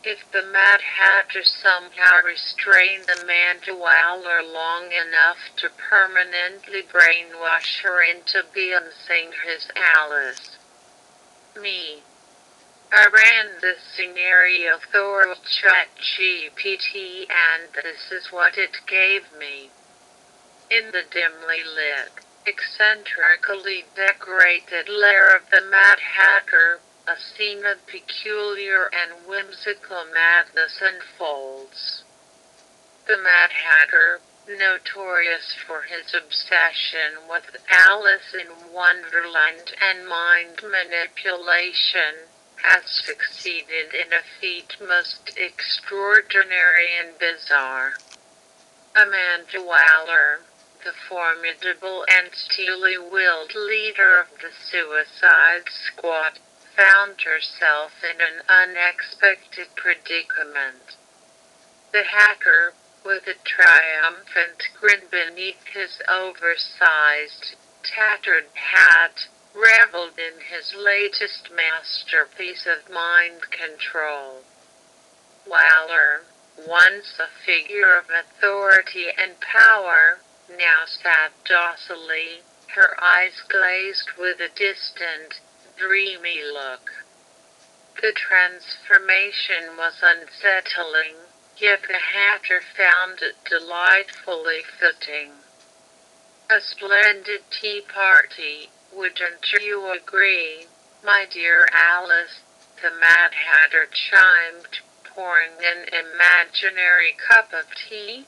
If the Mad Hatter somehow restrained Amanda Waller long enough to permanently brainwash her into being his Alice. Me. I ran this scenario through ChatGPT and this is what it gave me. In the dimly lit, eccentrically decorated lair of the Mad Hatter, a scene of peculiar and whimsical madness unfolds. The Mad Hatter, notorious for his obsession with Alice in Wonderland and mind manipulation, has succeeded in a feat most extraordinary and bizarre. Amanda Waller, the formidable and steely-willed leader of the Suicide Squad, found herself in an unexpected predicament. The hacker, with a triumphant grin beneath his oversized, tattered hat, reveled in his latest masterpiece of mind control. Waller, once a figure of authority and power, now sat docilely, her eyes glazed with a distant, dreamy look. The transformation was unsettling, yet the Hatter found it delightfully fitting. A splendid tea party, wouldn't you agree, my dear Alice? The Mad Hatter chimed, pouring an imaginary cup of tea.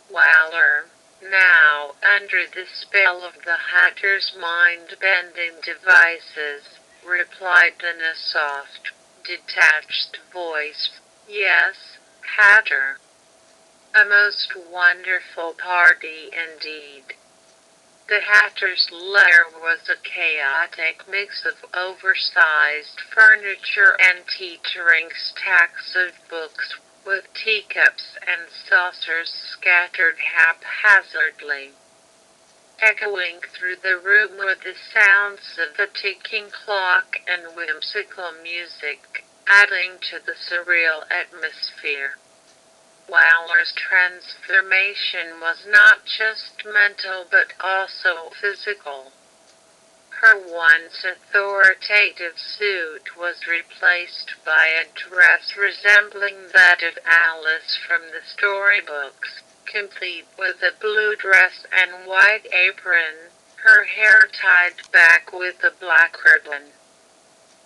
Waller, now under the spell of the Hatter's mind-bending devices, replied in a soft, detached voice, "Yes, Hatter. A most wonderful party indeed." The Hatter's lair was a chaotic mix of oversized furniture and teetering stacks of books, with teacups and saucers scattered haphazardly. Echoing through the room were the sounds of a ticking clock and whimsical music, adding to the surreal atmosphere. Waller's transformation was not just mental but also physical. Her once authoritative suit was replaced by a dress resembling that of Alice from the storybooks, complete with a blue dress and white apron, her hair tied back with a black ribbon.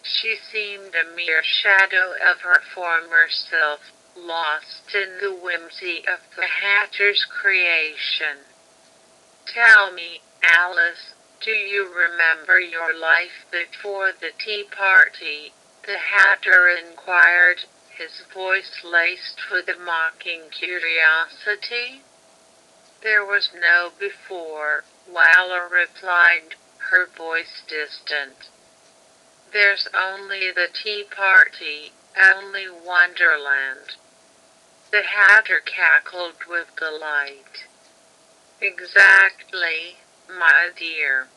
She seemed a mere shadow of her former self, lost in the whimsy of the Hatter's creation. "Tell me, Alice, do you remember your life before the tea party?" the Hatter inquired, his voice laced with a mocking curiosity. "There was no before," Waller replied, her voice distant. "There's only the tea party, only Wonderland." The Hatter cackled with delight. "Exactly, my dear.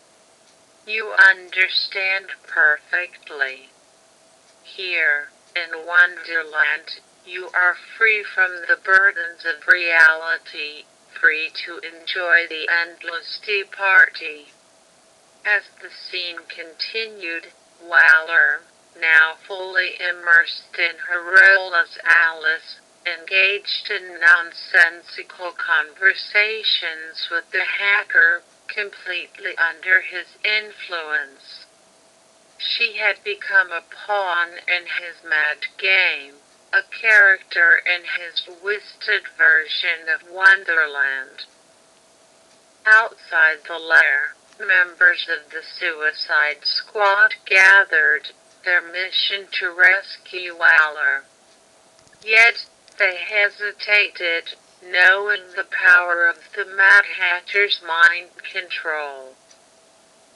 You understand perfectly. Here, in Wonderland, you are free from the burdens of reality, free to enjoy the endless tea party." As the scene continued, Waller, now fully immersed in her role as Alice, engaged in nonsensical conversations with the Hatter, completely under his influence. She had become a pawn in his mad game, a character in his twisted version of Wonderland. Outside the lair, members of the Suicide Squad gathered, their mission to rescue Waller. Yet, they hesitated, knowing the power of the Mad Hatter's mind control.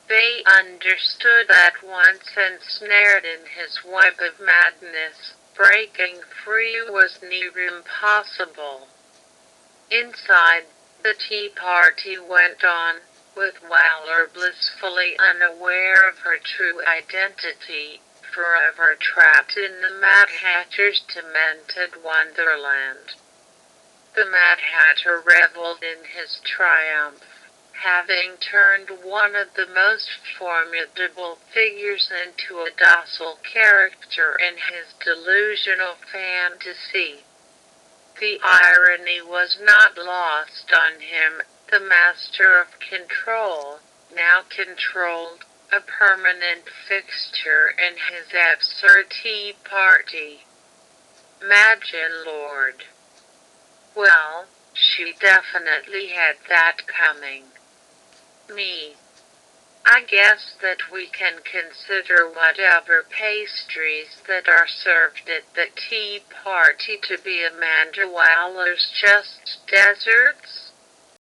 They understood that once ensnared in his web of madness, breaking free was near impossible. Inside, the tea party went on, with Waller blissfully unaware of her true identity, forever trapped in the Mad Hatter's demented wonderland. The Mad Hatter reveled in his triumph, having turned one of the most formidable figures into a docile character in his delusional fantasy. The irony was not lost on him. The master of control, now controlled, a permanent fixture in his absurd tea party. MAJIN-LORD. Well, she definitely had that coming. Me. I guess that we can consider whatever pastries that are served at the tea party to be Amanda Waller's just desserts.